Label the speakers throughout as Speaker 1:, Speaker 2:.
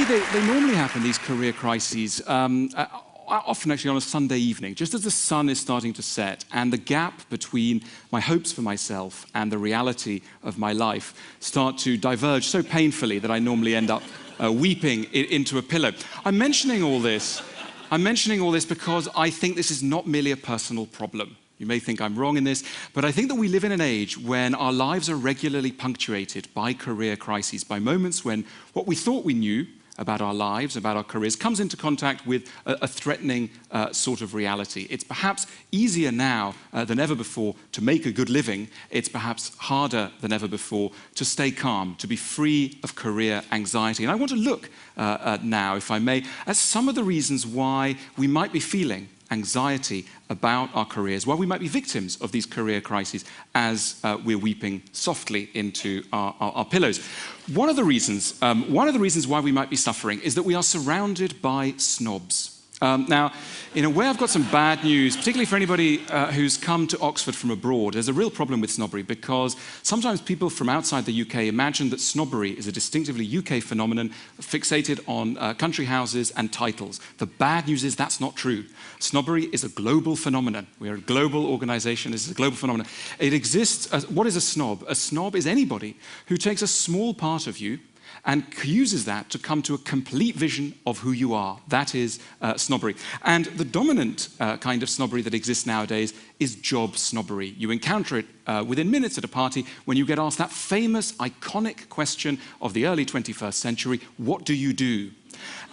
Speaker 1: me, they normally happen, these career crises, often actually on a Sunday evening, just as the sun is starting to set and the gap between my hopes for myself and the reality of my life start to diverge so painfully that I normally end up weeping into a pillow. I'm mentioning all this because I think this is not merely a personal problem. You may think I'm wrong in this, but I think that we live in an age when our lives are regularly punctuated by career crises, by moments when what we thought we knew about our lives, about our careers, comes into contact with a threatening sort of reality. It's perhaps easier now than ever before to make a good living. It's perhaps harder than ever before to stay calm, to be free of career anxiety. And I want to look now, if I may, at some of the reasons why we might be feeling anxiety about our careers, why we might be victims of these career crises as we're weeping softly into our pillows. One of the reasons why we might be suffering is that we are surrounded by snobs. Now, in a way, I've got some bad news, particularly for anybody who's come to Oxford from abroad. There's a real problem with snobbery because sometimes people from outside the UK imagine that snobbery is a distinctively UK phenomenon fixated on country houses and titles. The bad news is that's not true. Snobbery is a global phenomenon. We're a global organization. This is a global phenomenon. It exists. What is a snob? A snob is anybody who takes a small part of you and uses that to come to a complete vision of who you are. That is snobbery. And the dominant kind of snobbery that exists nowadays is job snobbery. You encounter it within minutes at a party when you get asked that famous, iconic question of the early 21st century, what do you do?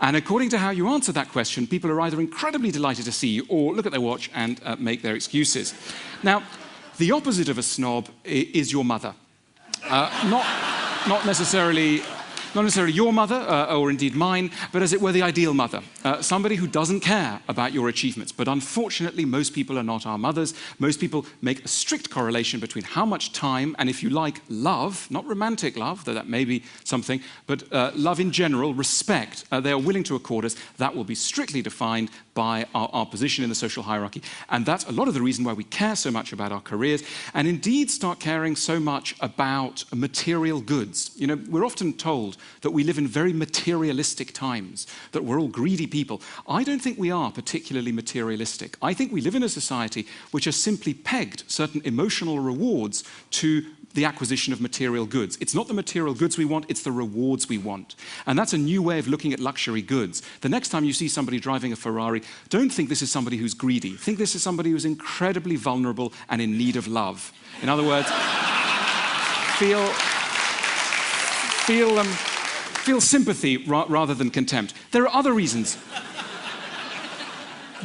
Speaker 1: And according to how you answer that question, people are either incredibly delighted to see you or look at their watch and make their excuses. Now, the opposite of a snob is your mother. Not necessarily your mother, or indeed mine, but as it were the ideal mother. Somebody who doesn't care about your achievements. But unfortunately, most people are not our mothers. Most people make a strict correlation between how much time and, if you like, love, not romantic love, though that may be something, but love in general, respect, they are willing to accord us. That will be strictly defined by our position in the social hierarchy. And that's a lot of the reason why we care so much about our careers and indeed start caring so much about material goods. You know, we're often told that we live in very materialistic times, that we're all greedy people. I don't think we are particularly materialistic. I think we live in a society which has simply pegged certain emotional rewards to the acquisition of material goods. It's not the material goods we want, it's the rewards we want. And that's a new way of looking at luxury goods. The next time you see somebody driving a Ferrari, don't think this is somebody who's greedy. Think this is somebody who's incredibly vulnerable and in need of love. In other words, feel sympathy rather than contempt. There are other reasons.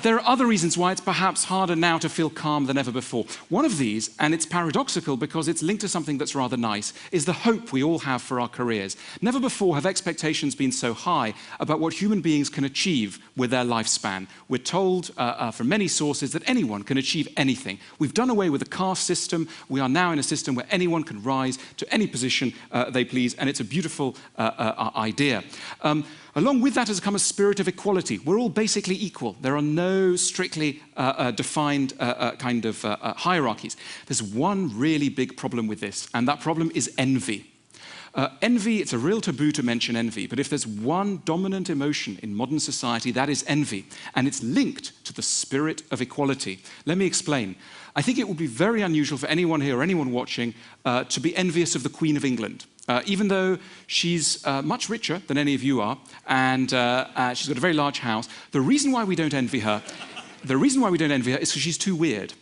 Speaker 1: There are other reasons why it's perhaps harder now to feel calm than ever before. One of these, and it's paradoxical because it's linked to something that's rather nice, is the hope we all have for our careers. Never before have expectations been so high about what human beings can achieve with their lifespan. We're told from many sources that anyone can achieve anything. We've done away with the caste system. We are now in a system where anyone can rise to any position they please, and it's a beautiful idea. Along with that has come a spirit of equality. We're all basically equal. There are no strictly defined kind of hierarchies. There's one really big problem with this, and that problem is envy. Envy, it's a real taboo to mention envy, but if there's one dominant emotion in modern society, that is envy, and it's linked to the spirit of equality. Let me explain. I think it would be very unusual for anyone here or anyone watching to be envious of the Queen of England. Even though she's much richer than any of you are, and she's got a very large house, the reason why we don't envy her is because she's too weird.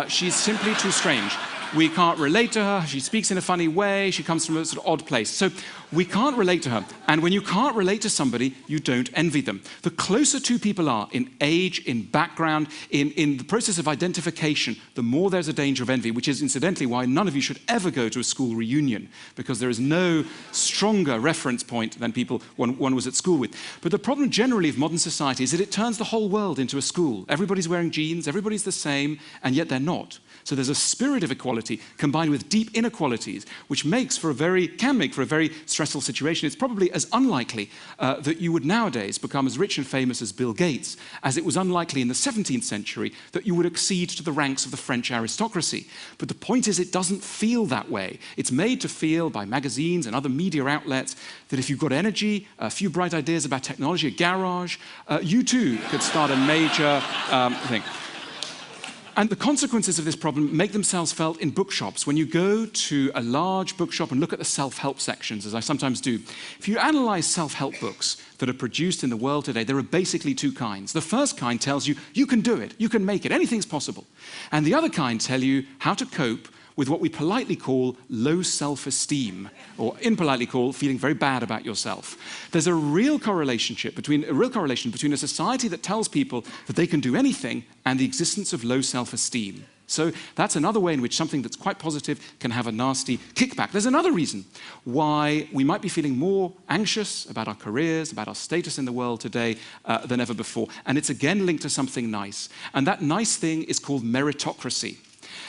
Speaker 1: She's simply too strange. We can't relate to her. She speaks in a funny way. She comes from a sort of odd place. So we can't relate to her. And when you can't relate to somebody, you don't envy them. The closer two people are in age, in background, in the process of identification, the more there's a danger of envy, which is incidentally why none of you should ever go to a school reunion, because there is no stronger reference point than people one was at school with. But the problem generally of modern society is that it turns the whole world into a school. Everybody's wearing jeans, everybody's the same, and yet they're not. So there's a spirit of equality combined with deep inequalities, which can make for a very stressful stressful situation, it's probably as unlikely that you would nowadays become as rich and famous as Bill Gates as it was unlikely in the 17th century that you would accede to the ranks of the French aristocracy. But the point is, it doesn't feel that way. It's made to feel by magazines and other media outlets that if you've got energy, a few bright ideas about technology, a garage, you too could start a major thing. And the consequences of this problem make themselves felt in bookshops. When you go to a large bookshop and look at the self-help sections, as I sometimes do, if you analyze self-help books that are produced in the world today, there are basically two kinds. The first kind tells you, you can do it, you can make it, anything's possible. And the other kind tell you how to cope with what we politely call low self-esteem, or impolitely call feeling very bad about yourself. There's a real correlation between a society that tells people that they can do anything and the existence of low self-esteem. So that's another way in which something that's quite positive can have a nasty kickback. There's another reason why we might be feeling more anxious about our careers, about our status in the world today than ever before. And it's again linked to something nice. And that nice thing is called meritocracy.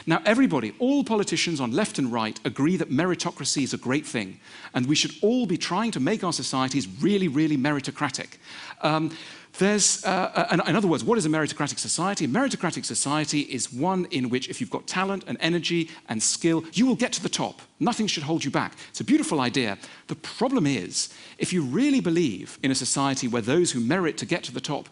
Speaker 1: Now, everybody, all politicians on left and right, agree that meritocracy is a great thing, and we should all be trying to make our societies really, really meritocratic. In other words, what is a meritocratic society? A meritocratic society is one in which if you've got talent and energy and skill, you will get to the top. Nothing should hold you back. It's a beautiful idea. The problem is, if you really believe in a society where those who merit to get to the top,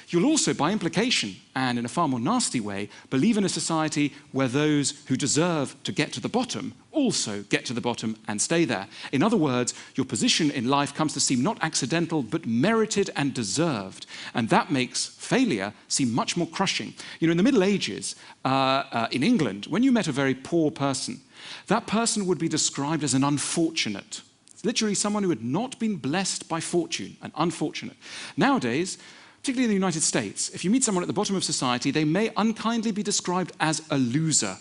Speaker 1: you'll also, by implication, and in a far more nasty way, believe in a society where those who deserve to get to the bottom also get to the bottom and stay there. In other words, your position in life comes to seem not accidental, but merited and deserved. And that makes failure seem much more crushing. You know, in the Middle Ages, in England, when you met a very poor person, that person would be described as an unfortunate. It's literally someone who had not been blessed by fortune, an unfortunate. Nowadays, particularly in the United States, if you meet someone at the bottom of society, they may unkindly be described as a loser.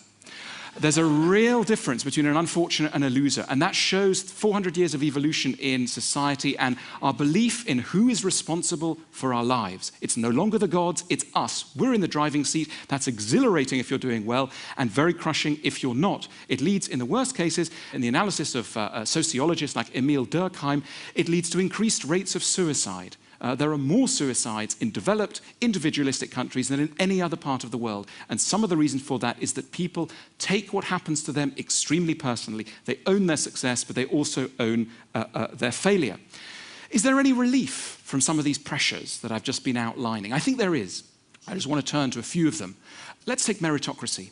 Speaker 1: There's a real difference between an unfortunate and a loser, and that shows 400 years of evolution in society and our belief in who is responsible for our lives. It's no longer the gods, it's us. We're in the driving seat. That's exhilarating if you're doing well, and very crushing if you're not. It leads, in the worst cases, in the analysis of sociologists like Emil Durkheim, it leads to increased rates of suicide. There are more suicides in developed, individualistic countries than in any other part of the world. And some of the reason for that is that people take what happens to them extremely personally. They own their success, but they also own their failure. Is there any relief from some of these pressures that I've just been outlining? I think there is. I just want to turn to a few of them. Let's take meritocracy.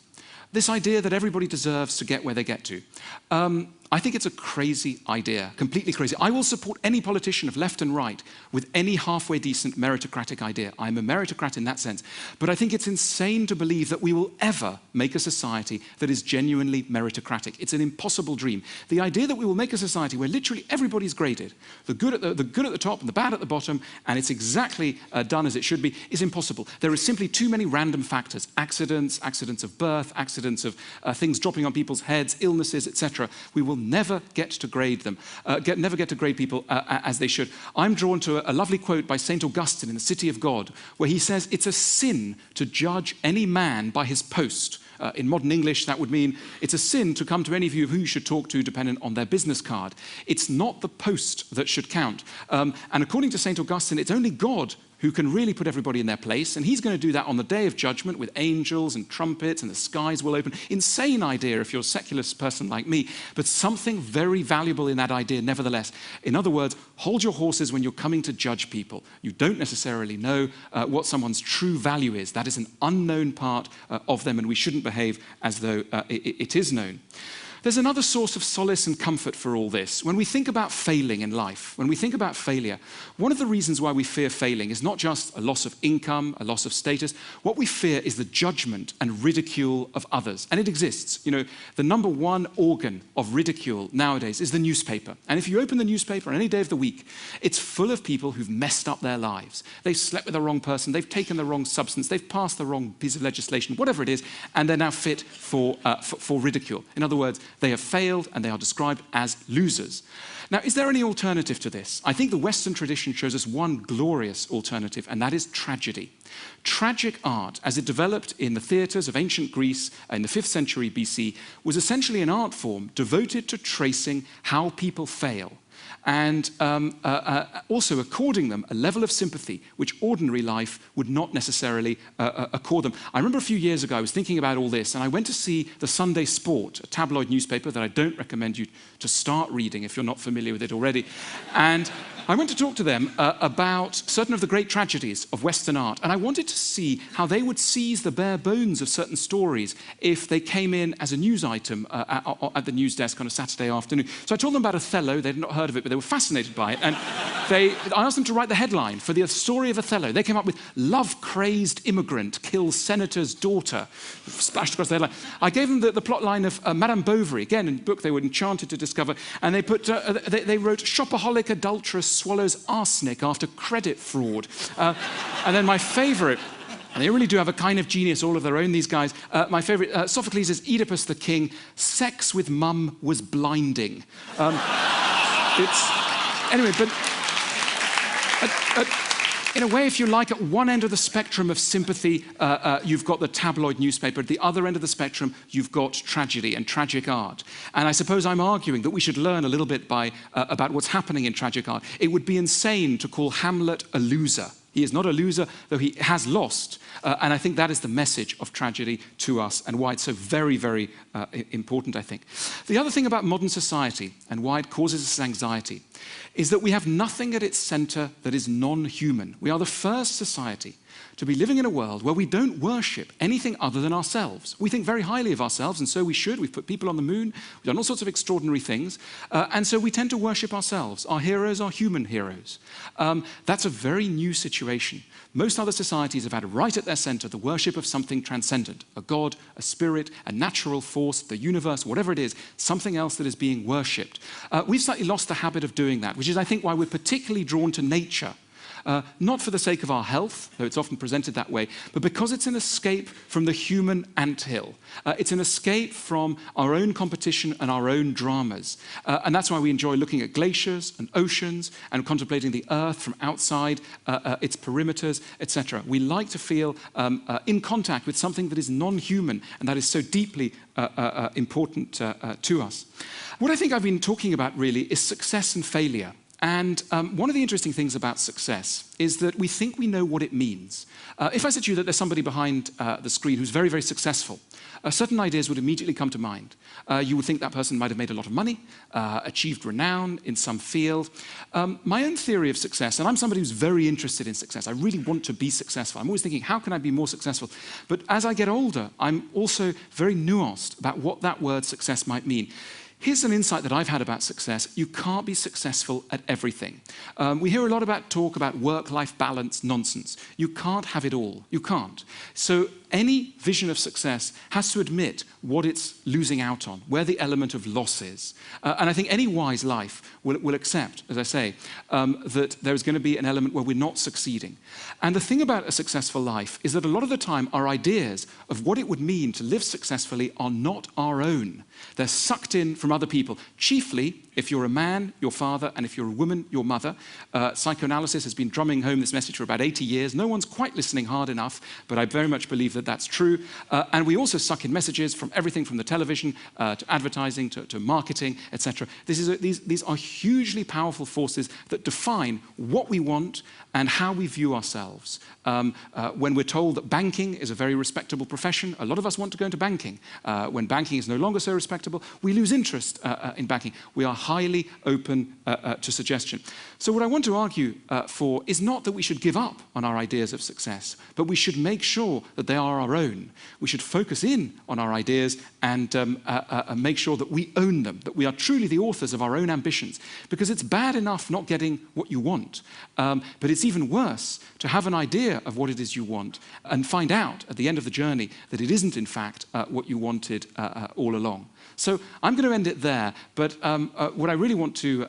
Speaker 1: This idea that everybody deserves to get where they get to. I think it's a crazy idea, completely crazy. I will support any politician of left and right with any halfway decent meritocratic idea. I'm a meritocrat in that sense. But I think it's insane to believe that we will ever make a society that is genuinely meritocratic. It's an impossible dream. The idea that we will make a society where literally everybody's graded, the good at the top and the bad at the bottom, and it's exactly done as it should be, is impossible. There are simply too many random factors, accidents of birth, accidents of things dropping on people's heads, illnesses, etc. We will never get to grade them, never get to grade people as they should. I'm drawn to a lovely quote by St. Augustine in the City of God, where he says, it's a sin to judge any man by his post. In modern English, that would mean it's a sin to come to any of you who you should talk to dependent on their business card. It's not the post that should count. And according to St. Augustine, it's only God who can really put everybody in their place, and he's going to do that on the day of judgment with angels and trumpets and the skies will open. Insane idea if you're a secular person like me, but something very valuable in that idea nevertheless. In other words, hold your horses when you're coming to judge people. You don't necessarily know what someone's true value is. That is an unknown part of them, and we shouldn't behave as though it is known. There's another source of solace and comfort for all this. When we think about failing in life, when we think about failure, one of the reasons why we fear failing is not just a loss of income, a loss of status. What we fear is the judgment and ridicule of others. And it exists. You know, the number one organ of ridicule nowadays is the newspaper. And if you open the newspaper on any day of the week, it's full of people who've messed up their lives. They've slept with the wrong person, they've taken the wrong substance, they've passed the wrong piece of legislation, whatever it is, and they're now fit for ridicule. In other words, they have failed and they are described as losers. Now, is there any alternative to this? I think the Western tradition shows us one glorious alternative, and that is tragedy. Tragic art, as it developed in the theatres of ancient Greece in the 5th century BC, was essentially an art form devoted to tracing how people fail, and also according them a level of sympathy which ordinary life would not necessarily accord them. I remember a few years ago I was thinking about all this, and I went to see the Sunday Sport, a tabloid newspaper that I don't recommend you to start reading if you're not familiar with it already. And I went to talk to them about certain of the great tragedies of Western art, and I wanted to see how they would seize the bare bones of certain stories if they came in as a news item at the news desk on a Saturday afternoon. So I told them about Othello. They'd not heard of it, but they were fascinated by it. And I asked them to write the headline for the story of Othello. They came up with "Love-crazed immigrant kills senator's daughter," splashed across the headline. I gave them the plot line of Madame Bovary, again, in a book they were enchanted to discover, and they wrote "Shopaholic adulteress swallows arsenic after credit fraud." And then my favourite, and they really do have a kind of genius all of their own, these guys. My favourite, Sophocles' Oedipus the King, "Sex with mum was blinding." Anyway, but in a way, if you like, at one end of the spectrum of sympathy, you've got the tabloid newspaper. At the other end of the spectrum, you've got tragedy and tragic art. And I suppose I'm arguing that we should learn a little bit about what's happening in tragic art. It would be insane to call Hamlet a loser. He is not a loser, though he has lost. And I think that is the message of tragedy to us and why it's so very, very important, I think. The other thing about modern society and why it causes us anxiety is that we have nothing at its center that is non-human. We are the first society to be living in a world where we don't worship anything other than ourselves. We think very highly of ourselves, and so we should. We've put people on the moon. We've done all sorts of extraordinary things. And so we tend to worship ourselves. Our heroes are human heroes. That's a very new situation. Most other societies have had right at their center the worship of something transcendent, a god, a spirit, a natural force, the universe, whatever it is, something else that is being worshipped. We've slightly lost the habit of doing that, which is, I think, why we're particularly drawn to nature. Not for the sake of our health, though it's often presented that way, but because it's an escape from the human anthill. It's an escape from our own competition and our own dramas. And that's why we enjoy looking at glaciers and oceans and contemplating the earth from outside its perimeters, etc. We like to feel in contact with something that is non-human and that is so deeply important to us. What I think I've been talking about really is success and failure. And one of the interesting things about success is that we think we know what it means. If I said to you that there's somebody behind the screen who's very, very successful, certain ideas would immediately come to mind. You would think that person might have made a lot of money, achieved renown in some field. My own theory of success, and I'm somebody who's very interested in success. I really want to be successful. I'm always thinking, how can I be more successful? But as I get older, I'm also very nuanced about what that word success might mean. Here's an insight that I've had about success. You can't be successful at everything. We hear a lot about talk about work-life balance nonsense. You can't have it all. You can't. So any vision of success has to admit what it's losing out on, where the element of loss is. And I think any wise life will accept, as I say, that there is going to be an element where we're not succeeding. And the thing about a successful life is that a lot of the time our ideas of what it would mean to live successfully are not our own. They're sucked in from other people, chiefly if you're a man, your father, and if you're a woman, your mother. Psychoanalysis has been drumming home this message for about 80 years. No one's quite listening hard enough, but I very much believe that that's true. And we also suck in messages from everything from the television to advertising to marketing, etc. These are hugely powerful forces that define what we want and how we view ourselves. When we're told that banking is a very respectable profession, a lot of us want to go into banking. When banking is no longer so respectable, we lose interest in banking. We are highly open to suggestion. So what I want to argue for is not that we should give up on our ideas of success, but we should make sure that they are our own. We should focus in on our ideas and make sure that we own them, that we are truly the authors of our own ambitions. Because it's bad enough not getting what you want, but it's even worse to have an idea of what it is you want and find out at the end of the journey that it isn't, in fact, what you wanted all along. So I'm going to end it there, but what I really want to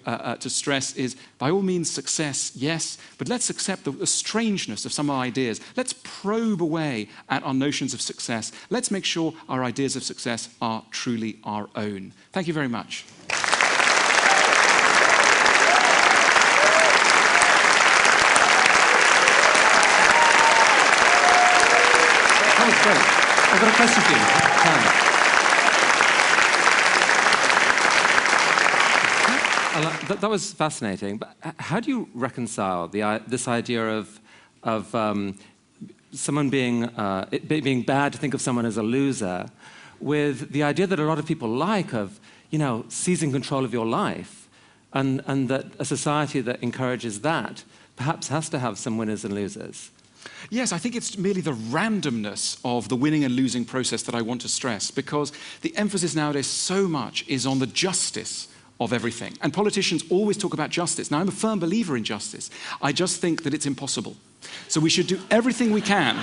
Speaker 1: stress is, by all means, success, yes, but let's accept the strangeness of some of our ideas. Let's probe away at our notions of success. Let's make sure our ideas of success are truly our own. Thank you very much.
Speaker 2: great. I've got a question for you. That was fascinating. But how do you reconcile this idea of someone being bad to think of someone as a loser with the idea that a lot of people like of, seizing control of your life, and that a society that encourages that perhaps has to have some winners and losers?
Speaker 1: Yes, I think it's merely the randomness of the winning and losing process that I want to stress, because the emphasis nowadays so much is on the justice of everything. And politicians always talk about justice. Now, I'm a firm believer in justice. I just think that it's impossible. So we should do everything we can.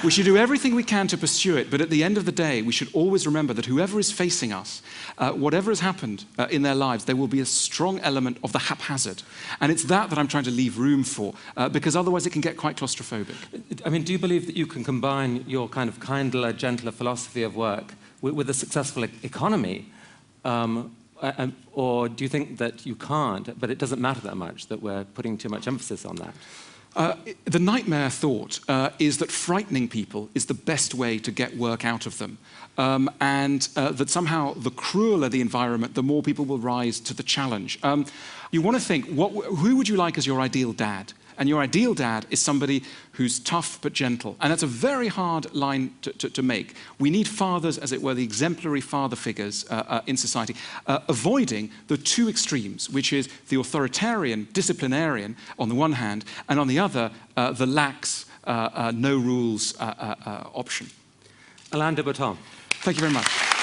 Speaker 1: We should do everything we can to pursue it, but at the end of the day, we should always remember that whoever is facing us, whatever has happened in their lives, there will be a strong element of the haphazard. And it's that I'm trying to leave room for, because otherwise it can get quite claustrophobic.
Speaker 2: I mean, do you believe that you can combine your kind of kindler, gentler philosophy of work with a successful economy? Or do you think that you can't, but it doesn't matter that much, that we're putting too much emphasis on that?
Speaker 1: The nightmare thought is that frightening people is the best way to get work out of them. And that somehow the crueler the environment, the more people will rise to the challenge. You want to think, who would you like as your ideal dad? And your ideal dad is somebody who's tough but gentle. And that's a very hard line to make. We need fathers, as it were, the exemplary father figures in society, avoiding the two extremes, which is the authoritarian, disciplinarian on the one hand, and on the other, the lax, no rules option.
Speaker 2: AlaindeBotton.
Speaker 1: Thank you very much.